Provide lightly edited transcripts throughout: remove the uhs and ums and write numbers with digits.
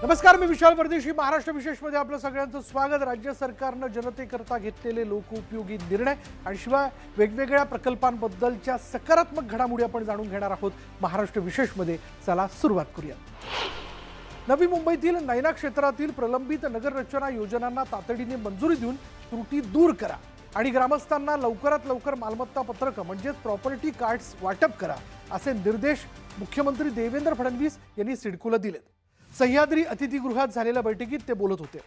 नमस्कार, मी विशाल परदेशी. महाराष्ट्र विशेषमध्ये आपलं सगळ्यांचं स्वागत. राज्य सरकारनं जनतेकरता घेतलेले लोकोपयोगी निर्णय आणि शिवाय वेगवेगळ्या प्रकल्पांबद्दलच्या सकारात्मक घडामोडी आपण जाणून घेणार आहोत महाराष्ट्र विशेषमध्ये. चला सुरुवात करूया. नवी मुंबईतील नैना क्षेत्रातील प्रलंबित नगररचना योजनांना तातडीने मंजुरी देऊन त्रुटी दूर करा आणि ग्रामस्थांना लवकरात लवकर मालमत्ता पत्रक म्हणजेच प्रॉपर्टी कार्ड्स वाटप करा, असे निर्देश मुख्यमंत्री देवेंद्र फडणवीस यांनी सिडकोला दिलेत. सह्याद्री अतिथीगृहात झालेल्या बैठकीत ते बोलत होते.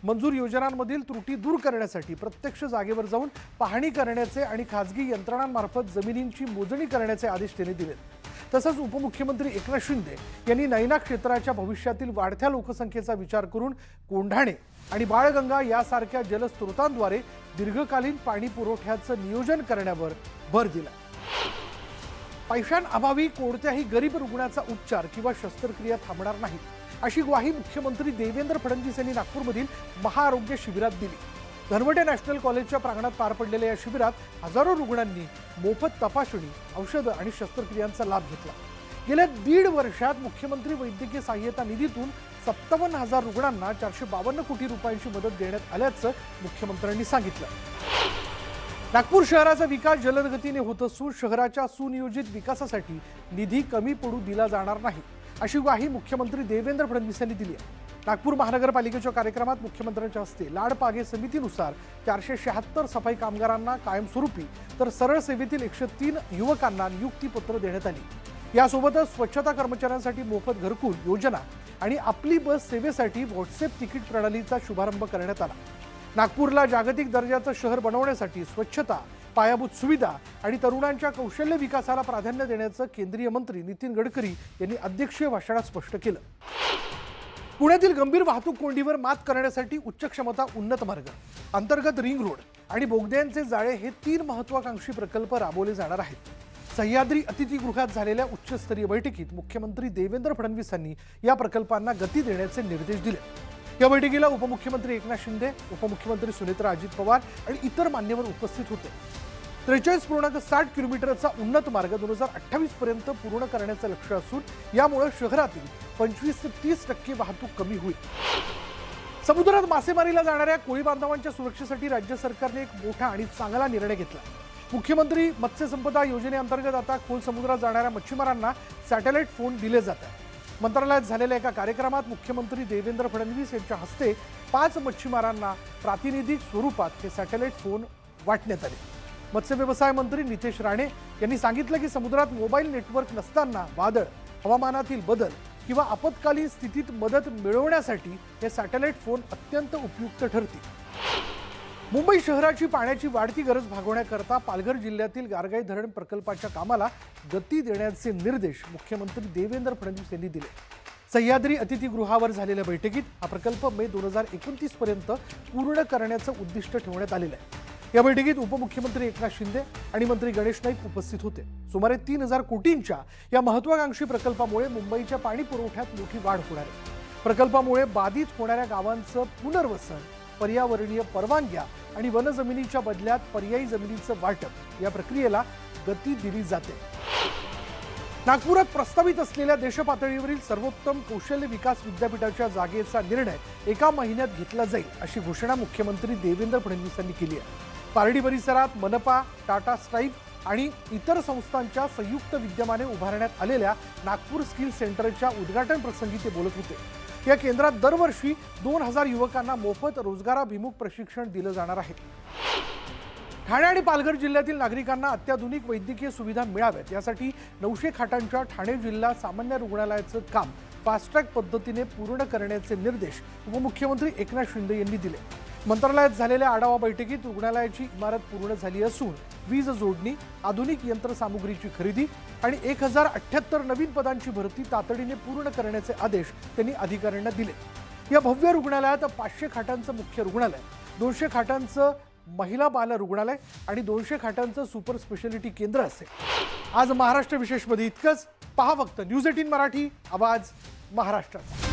मंजूर योजनांमधील त्रुटी दूर करण्यासाठी प्रत्यक्ष जागेवर जाऊन पाहणी करण्याचे आणि खासगी यंत्रणांमार्फत जमिनींची मोजणी करण्याचे आदेश त्यांनी दिलेत. तसंच उपमुख्यमंत्री एकनाथ शिंदे यांनी नैना क्षेत्राच्या भविष्यातील वाढत्या लोकसंख्येचा विचार करून कोंढाणे आणि बाळगंगा यासारख्या जलस्रोतांद्वारे दीर्घकालीन पाणी पुरवठ्याचं नियोजन करण्यावर भर दिला. पैशांअभावी कोणत्याही गरीब रुग्णाचा उपचार किंवा शस्त्रक्रिया थांबणार नाही, अशी ग्वाही मुख्यमंत्री देवेंद्र फडणवीस यांनी नागपूरमधील महाआरोग्य शिबिरात दिली. धनवटे नॅशनल कॉलेजच्या प्रांगणात पार पडलेल्या या शिबिरात हजारो रुग्णांनी मोफत तपासणी, औषधं आणि शस्त्रक्रियांचा लाभ घेतला. गेल्या 1.5 वर्षात मुख्यमंत्री वैद्यकीय सहाय्यता निधीतून 57,000 रुग्णांना 452 कोटी रुपयांची मदत देण्यात आल्याचं मुख्यमंत्र्यांनी सांगितलं. नागपूर शहराचा विकास जलद गतीने होत असून शहराच्या सुनियोजित विकासासाठी निधी कमी पडू दिला जाणार नाही, अशी ग्वाही मुख्यमंत्री देवेंद्र फडणवीस यांनी दिली आहे. नागपूर महानगरपालिकेच्या कार्यक्रमात मुख्यमंत्र्यांच्या हस्ते लाडपागे समितीनुसार 476 सफाई कामगारांना कायमस्वरूपी तर सरळ सेवेतील 103 युवकांना नियुक्तीपत्र देण्यात आली. यासोबतच स्वच्छता कर्मचाऱ्यांसाठी मोफत घरकुल योजना आणि आपली बस सेवेसाठी व्हॉट्सअप तिकीट प्रणालीचा शुभारंभ करण्यात आला. नागपूरला जागतिक दर्जाचं शहर बनवण्यासाठी स्वच्छता, पायाभूत सुविधा आणि तरुणांच्या कौशल्य विकासाला प्राधान्य देण्याचं केंद्रीय मंत्री नितीन गडकरी यांनी अध्यक्षीय भाषणात स्पष्ट केलं. पुण्यातील गंभीर वाहतूक कोंडीवर मात करण्यासाठी उच्च क्षमता उन्नत मार्ग, अंतर्गत रिंग रोड आणि बोगद्यांचे जाळे हे 3 महत्वाकांक्षी प्रकल्प राबवले जाणार आहेत. सह्याद्री अतिथीगृहात झालेल्या उच्चस्तरीय बैठकीत मुख्यमंत्री देवेंद्र फडणवीस यांनी या प्रकल्पांना गती देण्याचे निर्देश दिले. या बैठकीला उपमुख्यमंत्री एकनाथ शिंदे, उपमुख्यमंत्री सुनेत्रा अजित पवार आणि इतर मान्यवर उपस्थित होते. 43.60 किलोमीटरचा उन्नत मार्ग 2028 पर्यंत पूर्ण करण्याचं लक्ष्य असून यामुळे शहरातील 25 ते 30% वाहतूक कमी होईल. समुद्रात मासेमारीला जाणाऱ्या कोळी बांधवांच्या सुरक्षेसाठी राज्य सरकारने एक मोठा आणि चांगला निर्णय घेतला. मुख्यमंत्री मत्स्य संपदा योजनेअंतर्गत आता खोल समुद्रात जाणाऱ्या मच्छीमारांना सॅटेलाइट फोन दिले जात आहेत. मंत्रालयात झालेल्या एका कार्यक्रमात मुख्यमंत्री देवेंद्र फडणवीस यांच्या हस्ते 5 मच्छीमारांना प्रातिनिधिक स्वरूपात हे सॅटेलाइट फोन वाटण्यात आले. मत्स्य व्यवसाय मंत्री नितेश राणे यांनी सांगितलं की समुद्रात मोबाईल नेटवर्क नसताना वादळ, हवामानातील बदल किंवा आपत्कालीन स्थितीत मदत मिळवण्यासाठी हे सॅटेलाइट फोन अत्यंत उपयुक्त ठरतील. मुंबई शहराची पाण्याची वाढती गरज भागवण्याकरता पालघर जिल्ह्यातील गारगाई धरण प्रकल्पाच्या कामाला गती देण्याचे निर्देश मुख्यमंत्री देवेंद्र फडणवीस यांनी दिले. सह्याद्री अतिथीगृहावर झालेल्या बैठकीत हा प्रकल्प मे 2029 पर्यंत पूर्ण करण्याचं उद्दिष्ट ठेवण्यात आलेलं आहे. या बैठकीत उपमुख्यमंत्री एकनाथ शिंदे आणि मंत्री गणेश नाईक उपस्थित होते. सुमारे 3,000 कोटींच्या या महत्वाकांक्षी प्रकल्पामुळे मुंबईच्या पाणी पुरवठ्यात मोठी वाढ होणार आहे. प्रकल्पामुळे बाधित होणाऱ्या गावांचं पुनर्वसन, पर्यावरणीय परवानग्या आणि वनजमिनीच्या बदल्यात पर्यायी जमिनीचं वाटप या प्रक्रियेला गती दिली जाते. नागपुरात प्रस्तावित असलेल्या देशपातळीवरील सर्वोत्तम कौशल्य विकास विद्यापीठाच्या जागेचा निर्णय 1 महिन्यात घेतला जाईल, अशी घोषणा मुख्यमंत्री देवेंद्र फडणवीस यांनी केली आहे. पारडी परिसरात मनपा, टाटा स्ट्राईफ आणि इतर संस्थांच्या संयुक्त विद्यमाने उभारण्यात आलेल्या नागपूर स्किल सेंटरच्या उद्घाटन प्रसंगी ते बोलत होते. या केंद्रात दरवर्षी 2,000 युवकांना मोफत रोजगाराभिमुख प्रशिक्षण दिलं जाणार आहे. ठाणे आणि पालघर जिल्ह्यातील नागरिकांना अत्याधुनिक वैद्यकीय सुविधा मिळाव्यात यासाठी 900 खाटांच्या ठाणे जिल्हा सामान्य रुग्णालयाचं काम फास्ट ट्रॅक पद्धतीने पूर्ण करण्याचे निर्देश उपमुख्यमंत्री एकनाथ शिंदे यांनी दिले. मंत्रालयात झालेल्या आढावा बैठकीत रुग्णालयाची इमारत पूर्ण झाली असून वीज जोडणी, आधुनिक यंत्रसामुग्रीची खरेदी आणि 1078 नवीन पदांची भरती तातडीने पूर्ण करण्याचे आदेश त्यांनी अधिकाऱ्यांना दिले. या भव्य रुग्णालयात 500 खाटांचं मुख्य रुग्णालय, 200 खाटांचं महिला बाल रुग्णालय आणि 200 खाटांचं सुपर स्पेशालिटी केंद्र असेल. आज महाराष्ट्र विशेषमध्ये इतकंच. पहा फक्त न्यूज 18 मराठी, आवाज महाराष्ट्राचा.